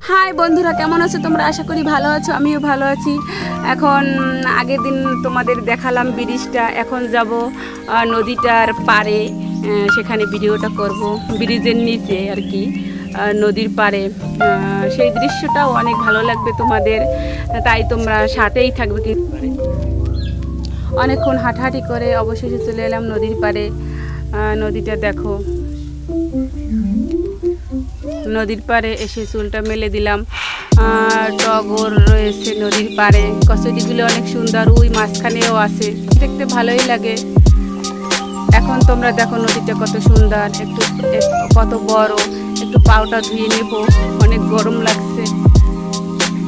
High বন্ধুরা, কেমন আছো তোমরা? আশা করি ভালো আছো, আমিও ভালো আছি। এখন আগের দিন তোমাদের দেখালাম ব্রিজটা, এখন যাব নদীটার পাড়ে, সেখানে ভিডিওটা করব। ব্রিজের নিচে আর কি, নদীর পাড়ে সেই দৃশ্যটাও অনেক ভালো লাগবে তোমাদের, তাই তোমরা সাথেই থাকবে। কি অনেকক্ষণ হাঁটাহাঁটি করে অবশেষে চলে এলাম নদীর পাড়ে। নদীটা দেখো, নদীর পাড়ে এসে চুলটা মেলে দিলাম। টগর রয়েছে নদীর পাড়ে, কচুরিগুলো অনেক সুন্দর, ওই মাঝখানেও আছে, দেখতে ভালোই লাগে। এখন তোমরা দেখো নদীটা কত সুন্দর, একটু কত বড়। একটু পাউটা ধুয়ে নেব, অনেক গরম লাগছে।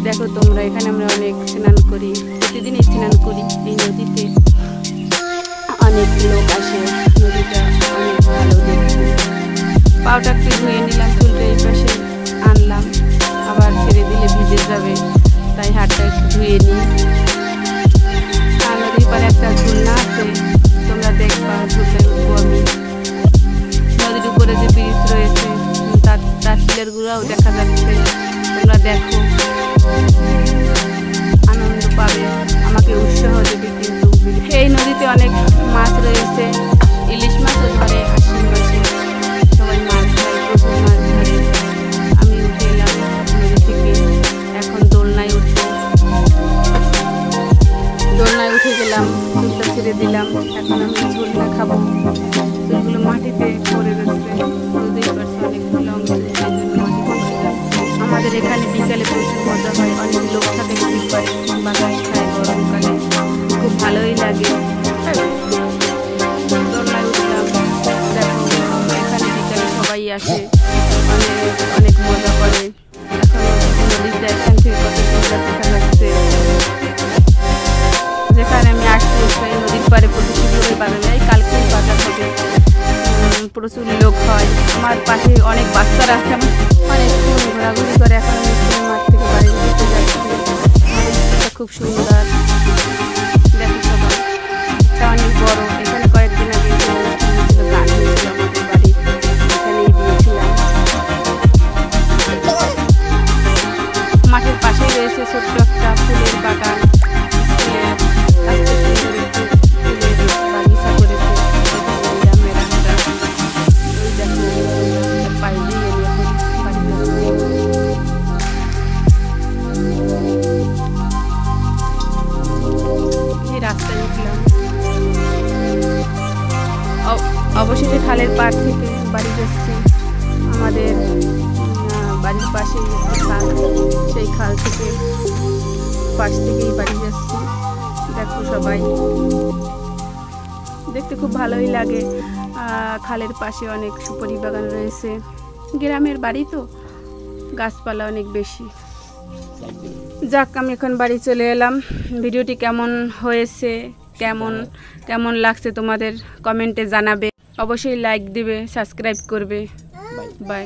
দেখো তোমরা, এখানে আমরা অনেক স্নান করি, প্রতিদিনই স্নান করি এই নদীতে। অনেক লোক আসে, নদীটা অনেক ভালো দেখতে। পাউটা একটু ধুয়ে নিলাম, চুলটা এই পাশে আনলাম, আবার ছেড়ে দিলে ভিজে যাবে, তাই হাতটা একটু ধুয়ে নিই। আর নদীর পাড়ে একটা ঝুলনা আছে, তোমরা দেখবা, ঝুলতে উঠবো আমি। নদীর উপরে যে ব্রিজ রয়েছে, তার চিলের গুঁড়াও দেখা যাচ্ছে, তোমরা দেখো, আনন্দ পাবে, আমাকে উৎসাহ দেবে। কিন্তু এই নদীতে অনেক মাছ রয়েছে, ইলিশ মাছও ধরে আশ্বিন মাসে, সবাই মাছ ধরে, প্রচুর মাছ ধরে। আমি উঠে এলাম নদী থেকে, এখন দোলনায় উঠবো। দোলনায় উঠে গেলাম, চুলটা ছেড়ে দিলাম, এখন আমি ঝুলনা খাবো। চুলগুলো মাটিতে পড়ে গেছে, বুঝতেই পারছি অনেকগুলো অংশ মাটিতে। আমাদের এখানে বিকালে প্রচুর মজা হয়, অনেক লোক থাকে, ভিড় করে, বাতাস খায়, গরমকালে খুব ভালোই লাগে। দোলনায় উঠলাম, দেখো এখানে বিকালে সবাই আসে, অনেক মজা করে। এখন নদীটা এখান থেকে কত সুন্দর দেখা যাচ্ছে। যেখানে আমি আসছি সেই নদীর পাড়ে প্রচুর সুন্দর বাজার যায়, কালকেই বাজার হবে, প্রচুর লোক হয়। আমার পাশে অনেক বাচ্চারা আছে, অনেক ঘোরাঘুরি করে। এখন আমি মাঠ থেকে বাড়ি ঘুরতে যাচ্ছি, খুব সুন্দর। দেখো সবাই, এটা অনেক বড়। এখানে কয়েকদিন আগে গান হয়েছিল আমাদের বাড়ি, এখানেই দিয়েছিলাম। মাঠের পাশেই রয়েছে ছোট্ট একটা ফুলের বাগান, বাগিচা করেছে। রাস্তায় উঠলাম, অবশেষে খালের পাড় থেকে বাড়ি যাচ্ছি। আমাদের বাড়ির পাশেই একটা খাল, সেই খাল থেকে পাশ থেকেই বাড়ি যাচ্ছি। দেখো সবাই, দেখতে খুব ভালোই লাগে। খালের পাশে অনেক সুপারি বাগান রয়েছে, গ্রামের বাড়ি তো, গাছপালা অনেক বেশি। যাক, আমি এখন বাড়ি চলে এলাম। ভিডিওটি কেমন হয়েছে, কেমন লাগছে তোমাদের কমেন্টে জানাবে, অবশ্যই লাইক দিবে, সাবস্ক্রাইব করবে। বাই।